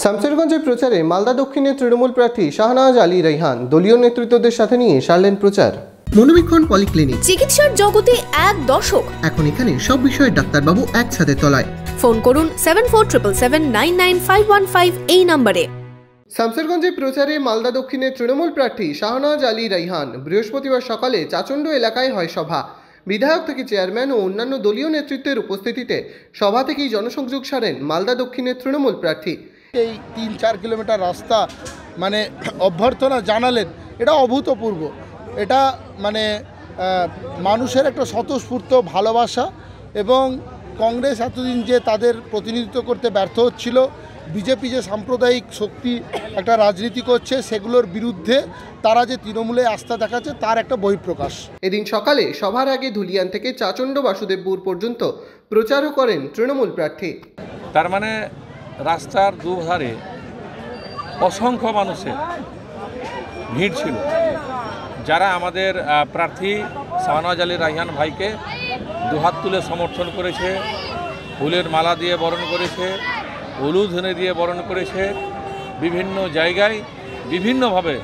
শামসেরগঞ্জে প্রচারে মালদা দক্ষিণের তৃণমূল প্রার্থী শাহনওয়াজ আলী রায়হান দলীয় নেতৃত্বদের সাথে নিয়ে সারলেন প্রচার। মনোবীক্ষণ পলিক্লিনিক, চিকিৎসার জগতে এক দশক। এখন এখানে সব বিষয়ে ডাক্তারবাবু এক সাথে তলায়। ফোন করুন 7477799515 এই নম্বরে। শামসেরগঞ্জে প্রচারে মালদা দক্ষিণের তৃণমূল প্রার্থী শাহনওয়াজ আলী রায়হান বৃহস্পতিবার সকালে চাচণ্ড এলাকায় হয় সভা। বিধায়ক থেকে চেয়ারম্যান ও অন্যান্য দলীয় নেতৃত্বের উপস্থিতিতে সভা থেকেই জনসংযোগ সারেন মালদা দক্ষিণের তৃণমূল প্রার্থী। এই 3-4 কিলোমিটার রাস্তা অভ্যর্থনা জানালেন, এটা অভূতপূর্ব। এটা মানুষের একটা স্বতঃস্ফূর্ত ভালোবাসা, এবং কংগ্রেস এতদিন যে তাদের প্রতিনিধিত্ব করতে ব্যর্থ হচ্ছিল, বিজেপি যে সাম্প্রদায়িক শক্তি একটা রাজনীতি করছে, সেগুলোর বিরুদ্ধে তারা যে তৃণমূলে আস্থা দেখাচ্ছে তার একটা বহিঃপ্রকাশ। এদিন সকালে সভার আগে ধুলিয়ান থেকে চাচণ্ড বাসুদেবপুর পর্যন্ত প্রচারও করেন তৃণমূল প্রার্থী। তার মানে রাস্তার দুধারে অসংখ্য মানুষের ভিড় ছিল, যারা আমাদের প্রার্থী শাহনওয়াজ আলী রায়হান ভাইকে দুহাত তুলে সমর্থন করেছে, ফুলের মালা দিয়ে বরণ করেছে, উলুধ্বনি দিয়ে বরণ করেছে। বিভিন্ন জায়গায় বিভিন্নভাবে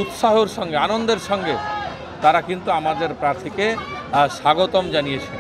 উৎসাহের সঙ্গে, আনন্দের সঙ্গে তারা কিন্তু আমাদের প্রার্থীকে স্বাগতম জানিয়েছে।